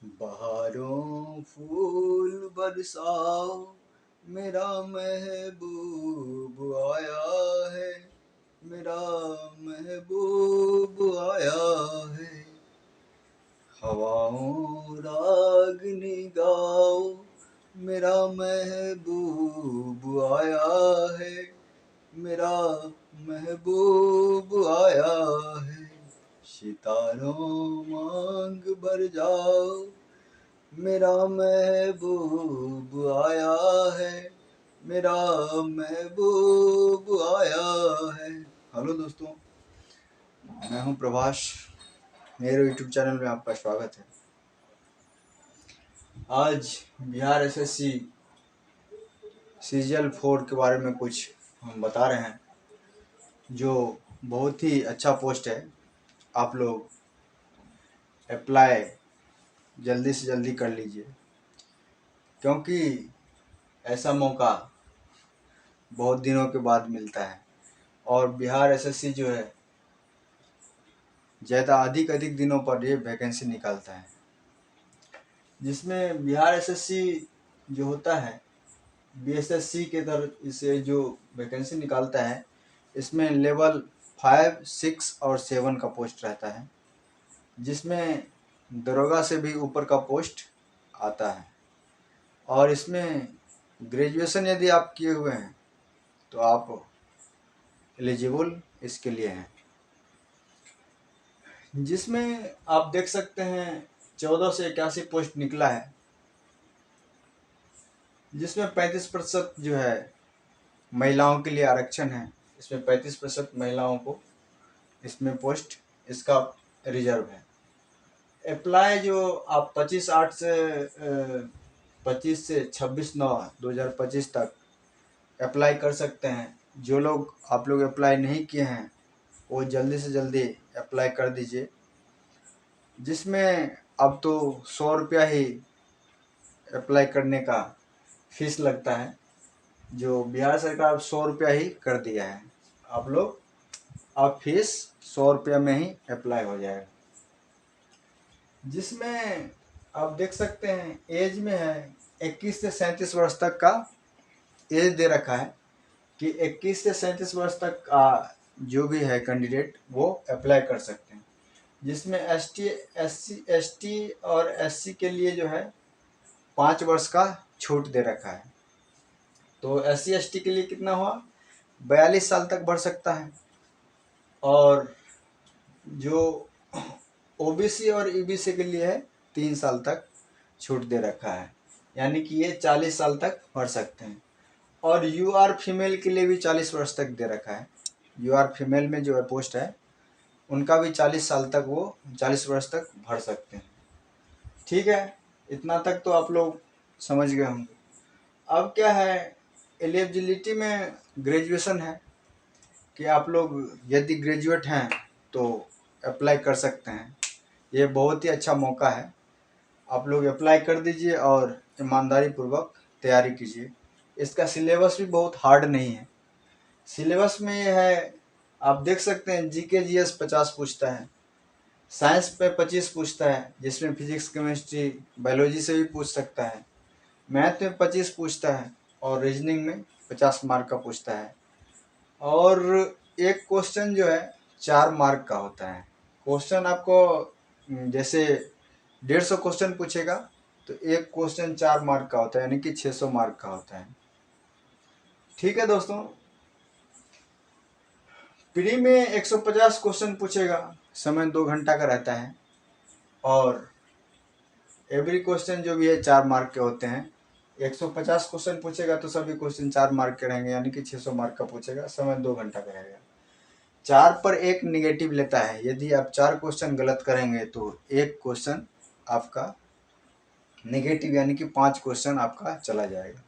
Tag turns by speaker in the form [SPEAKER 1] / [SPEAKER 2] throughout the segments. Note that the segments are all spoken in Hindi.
[SPEAKER 1] बहारों फूल बरसाओ, मेरा महबूब आया है, मेरा महबूब आया है। हवाओं रागनी गाओ, मेरा महबूब आया है, मेरा महबूब आया है। सितारों मांग भर जाओ, मेरा महबूब आया है, मेरा महबूब आया है। हेलो दोस्तों, मैं हूं प्रभाष। मेरे यूट्यूब चैनल में आपका स्वागत है। आज बिहार एसएससी सीजीएल 4 के बारे में कुछ हम बता रहे हैं, जो बहुत ही अच्छा पोस्ट है। आप लोग अप्लाई जल्दी से जल्दी कर लीजिए, क्योंकि ऐसा मौका बहुत दिनों के बाद मिलता है। और बिहार एसएससी जो है ज़्यादा अधिक दिनों पर ये वैकेंसी निकालता है, जिसमें बिहार एसएससी जो होता है बीएसएससी के तरह इसे जो वैकेंसी निकालता है, इसमें लेवल 5, 6 और 7 का पोस्ट रहता है, जिसमें दरोगा से भी ऊपर का पोस्ट आता है। और इसमें ग्रेजुएशन यदि आप किए हुए हैं तो आप एलिजिबल इसके लिए हैं। जिसमें आप देख सकते हैं 14 से 81 पोस्ट निकला है, जिसमें 35% जो है महिलाओं के लिए आरक्षण है। इसमें 35% महिलाओं को इसमें पोस्ट इसका रिजर्व है। अप्लाई जो आप 25 से 26/9/2025 तक अप्लाई कर सकते हैं। जो लोग आप लोग अप्लाई नहीं किए हैं वो जल्दी से जल्दी अप्लाई कर दीजिए, जिसमें अब तो 100 रुपया ही अप्लाई करने का फीस लगता है, जो बिहार सरकार अब 100 रुपया ही कर दिया है। आप लोग अब फीस 100 रुपया में ही अप्लाई हो जाएगा। जिसमें आप देख सकते हैं एज में है 21 से 37 वर्ष तक का एज दे रखा है, कि 21 से 37 वर्ष तक का जो भी है कैंडिडेट वो अप्लाई कर सकते हैं। जिसमें एसटी और एससी के लिए जो है 5 वर्ष का छूट दे रखा है। तो एससी एसटी के लिए कितना हुआ, 42 साल तक बढ़ सकता है। और जो ओबीसी और ईबीसी के लिए है 3 साल तक छूट दे रखा है, यानी कि ये 40 साल तक बढ़ सकते हैं। और यूआर फीमेल के लिए भी 40 वर्ष तक दे रखा है। यूआर फीमेल में जो है पोस्ट है उनका भी 40 साल तक वो 40 वर्ष तक भर सकते हैं। ठीक है, इतना तक तो आप लोग समझ गए होंगे। अब क्या है, एलिजिबिलिटी में ग्रेजुएशन है, कि आप लोग यदि ग्रेजुएट हैं तो अप्लाई कर सकते हैं। ये बहुत ही अच्छा मौका है, आप लोग अप्लाई कर दीजिए और ईमानदारी पूर्वक तैयारी कीजिए। इसका सिलेबस भी बहुत हार्ड नहीं है। सिलेबस में ये है, आप देख सकते हैं जीके जीएस 50 पूछता है, साइंस पे 25 पूछता है, जिसमें फिजिक्स केमिस्ट्री बायोलॉजी से भी पूछ सकता है, मैथ में 25 पूछता है और रीजनिंग में 50 मार्क का पूछता है। और एक क्वेश्चन जो है 4 मार्क का होता है। क्वेश्चन आपको जैसे 150 क्वेश्चन पूछेगा तो एक क्वेश्चन 4 मार्क का होता है, यानी कि 600 मार्क का होता है। ठीक है दोस्तों, प्री में 150 क्वेश्चन पूछेगा, समय 2 घंटा का रहता है। और एवरी क्वेश्चन जो भी है 4 मार्क के होते हैं। 150 क्वेश्चन पूछेगा तो सभी क्वेश्चन 4 मार्क के रहेंगे, यानी कि 600 मार्क का पूछेगा, समय 2 घंटा का रहेगा। 4 पर 1 निगेटिव लेता है। यदि आप 4 क्वेश्चन गलत करेंगे तो 1 क्वेश्चन आपका नेगेटिव, यानी कि 5 क्वेश्चन आपका चला जाएगा।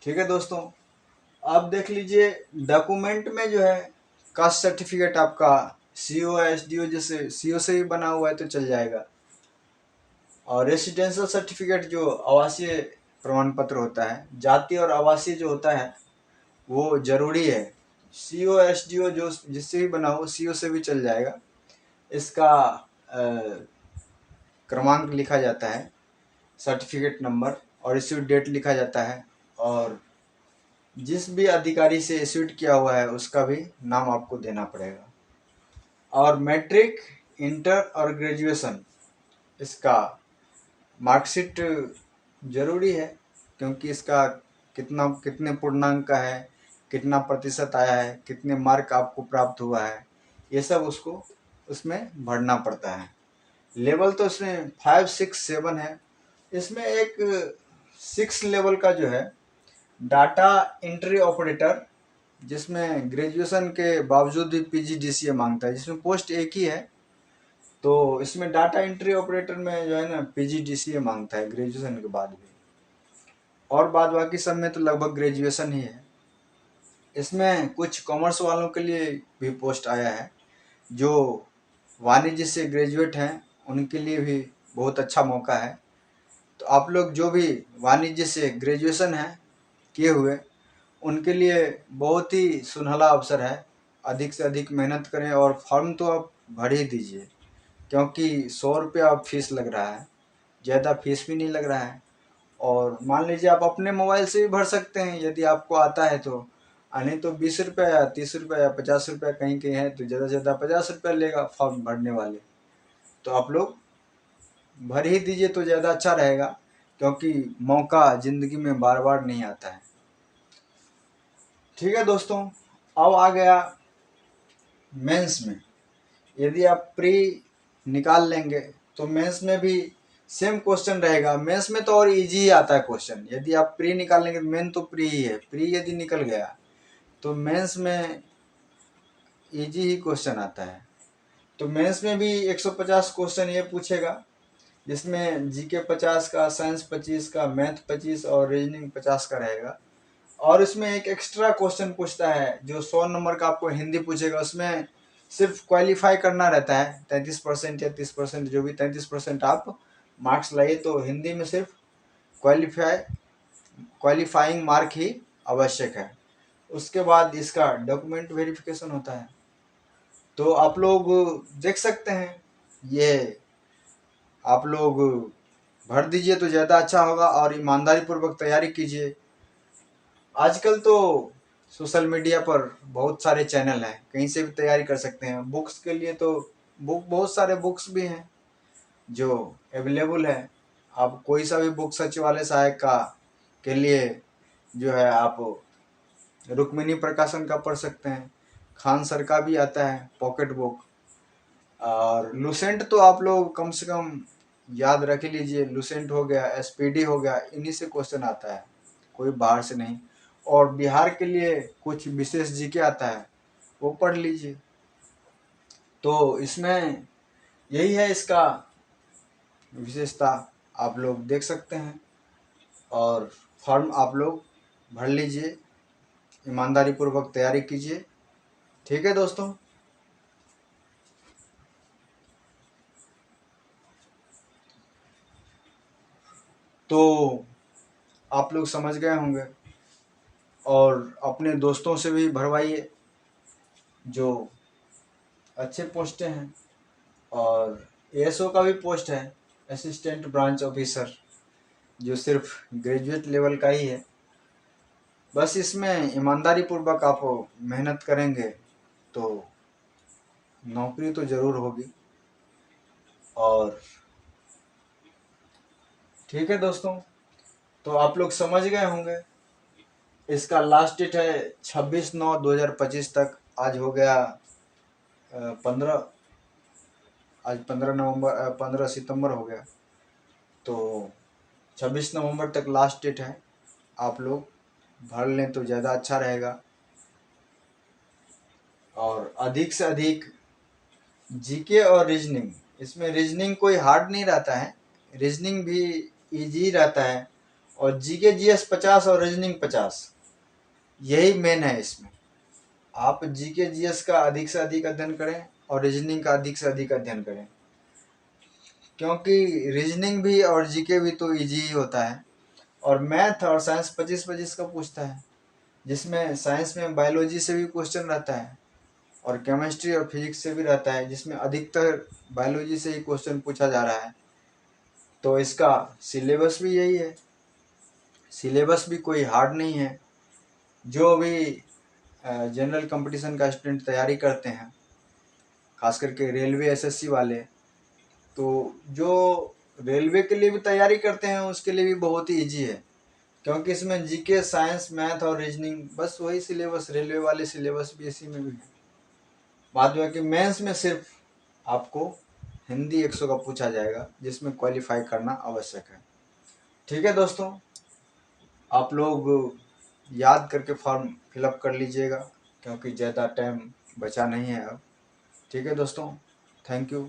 [SPEAKER 1] ठीक है दोस्तों, आप देख लीजिए डॉक्यूमेंट में जो है कास्ट सर्टिफिकेट आपका सीओ एसडीओ जैसे सीओ से भी बना हुआ है तो चल जाएगा। और रेसिडेंशियल सर्टिफिकेट जो आवासीय प्रमाण पत्र होता है, जाति और आवासीय जो होता है वो जरूरी है। सीओ एसडीओ जो जिससे भी बना हो सीओ से भी चल जाएगा। इसका क्रमांक लिखा जाता है सर्टिफिकेट नंबर और इश्यू डेट लिखा जाता है, और जिस भी अधिकारी से इश्यूड किया हुआ है उसका भी नाम आपको देना पड़ेगा। और मैट्रिक, इंटर और ग्रेजुएशन, इसका मार्कशीट जरूरी है, क्योंकि इसका कितने पूर्णांक का है, कितना प्रतिशत आया है, कितने मार्क आपको प्राप्त हुआ है, ये सब उसको उसमें भरना पड़ता है। लेवल तो इसमें 5, 6, 7 है। इसमें एक 6 लेवल का जो है डाटा एंट्री ऑपरेटर, जिसमें ग्रेजुएशन के बावजूद भी PGDCA मांगता है, जिसमें पोस्ट एक ही है। तो इसमें डाटा एंट्री ऑपरेटर में जो है ना PGDCA मांगता है ग्रेजुएशन के बाद भी, और बाद बाकी सब में तो लगभग ग्रेजुएशन ही है। इसमें कुछ कॉमर्स वालों के लिए भी पोस्ट आया है, जो वाणिज्य से ग्रेजुएट हैं उनके लिए भी बहुत अच्छा मौका है। तो आप लोग जो भी वाणिज्य से ग्रेजुएशन है किए हुए, उनके लिए बहुत ही सुनहला अवसर है। अधिक से अधिक मेहनत करें, और फॉर्म तो आप भर ही दीजिए, क्योंकि 100 रुपया फीस लग रहा है, ज़्यादा फीस भी नहीं लग रहा है। और मान लीजिए आप अपने मोबाइल से भी भर सकते हैं यदि आपको आता है तो, नहीं तो 20 रुपया या 30 रुपया या 50 रुपया कहीं कहीं है तो ज़्यादा से ज़्यादा 50 रुपया लेगा फॉर्म भरने वाले। तो आप लोग भर ही दीजिए तो ज़्यादा अच्छा रहेगा, क्योंकि मौका ज़िंदगी में बार बार नहीं आता है। ठीक है दोस्तों, अब आ गया मेंस में। यदि आप प्री निकाल लेंगे तो मेंस में भी सेम क्वेश्चन रहेगा। मेंस में तो और इजी ही आता है क्वेश्चन। यदि आप प्री निकाल लेंगे, मेन तो प्री ही है, प्री यदि निकल गया तो मेंस में इजी ही क्वेश्चन आता है। तो मेंस में भी 150 क्वेश्चन ये पूछेगा, जिसमें जीके 50 का, साइंस 25 का, मैथ 25 और रीजनिंग 50 का रहेगा। और इसमें एक एक्स्ट्रा क्वेश्चन पूछता है जो 100 नंबर का आपको हिंदी पूछेगा। उसमें सिर्फ क्वालिफाई करना रहता है, 33% या 30%, जो भी 33% आप मार्क्स लाइए तो हिंदी में सिर्फ क्वालिफाइंग मार्क ही आवश्यक है। उसके बाद इसका डॉक्यूमेंट वेरिफिकेशन होता है। तो आप लोग देख सकते हैं, ये आप लोग भर दीजिए तो ज़्यादा अच्छा होगा, और ईमानदारी पूर्वक तैयारी कीजिए। आजकल तो सोशल मीडिया पर बहुत सारे चैनल हैं, कहीं से भी तैयारी कर सकते हैं। बुक्स के लिए तो बहुत सारे बुक्स भी हैं जो अवेलेबल है। आप कोई सा भी बुक सचिवालय सहायक का के लिए जो है आप रुक्मिणी प्रकाशन का पढ़ सकते हैं। खान सर का भी आता है पॉकेट बुक। और लुसेंट तो आप लोग कम से कम याद रख लीजिए। लुसेंट हो गया, SPD हो गया, इन्हीं से क्वेश्चन आता है, कोई बाहर से नहीं। और बिहार के लिए कुछ विशेष जीके आता है, वो पढ़ लीजिए। तो इसमें यही है इसका विशेषता, आप लोग देख सकते हैं। और फॉर्म आप लोग भर लीजिए, ईमानदारी पूर्वक तैयारी कीजिए। ठीक है दोस्तों। तो आप लोग समझ गए होंगे, और अपने दोस्तों से भी भरवाइए जो अच्छे पोस्टें हैं। और ASO का भी पोस्ट है, असिस्टेंट ब्रांच ऑफिसर, जो सिर्फ ग्रेजुएट लेवल का ही है। बस इसमें ईमानदारी पूर्वक आप मेहनत करेंगे तो नौकरी तो ज़रूर होगी। और ठीक है दोस्तों, तो आप लोग समझ गए होंगे। इसका लास्ट डेट है 26/9/2025 तक। आज हो गया 15, आज 15 सितंबर हो गया। तो 26 नवंबर तक लास्ट डेट है। आप लोग भर लें तो ज़्यादा अच्छा रहेगा। और अधिक से अधिक जीके और रीजनिंग, इसमें रीजनिंग कोई हार्ड नहीं रहता है, रीजनिंग भी इजी रहता है। और जीके GS 50 और रीजनिंग 50, यही मेन है इसमें। आप जीके GS का अधिक से अधिक अध्ययन करें और रीजनिंग का अधिक से अधिक अध्ययन करें, क्योंकि रीजनिंग भी और जीके भी तो इजी ही होता है। और मैथ और साइंस 25-25 का पूछता है, जिसमें साइंस में बायोलॉजी से भी क्वेश्चन रहता है, और केमिस्ट्री और फिजिक्स से भी रहता है, जिसमें अधिकतर बायोलॉजी से ही क्वेश्चन पूछा जा रहा है। तो इसका सिलेबस भी यही है, सिलेबस भी कोई हार्ड नहीं है। जो भी जनरल कंपटीशन का स्टूडेंट तैयारी करते हैं, खास करके रेलवे एसएससी वाले, तो जो रेलवे के लिए भी तैयारी करते हैं उसके लिए भी बहुत ही ईजी है, क्योंकि इसमें जीके, साइंस, मैथ और रीजनिंग, बस वही सिलेबस, रेलवे वाले सिलेबस भी इसी में भी है। बाद में कि मेंस में सिर्फ आपको हिंदी 100 का पूछा जाएगा, जिसमें क्वालिफाई करना आवश्यक है। ठीक है दोस्तों, आप लोग याद करके फॉर्म फिलअप कर लीजिएगा, क्योंकि ज़्यादा टाइम बचा नहीं है अब। ठीक है दोस्तों, थैंक यू।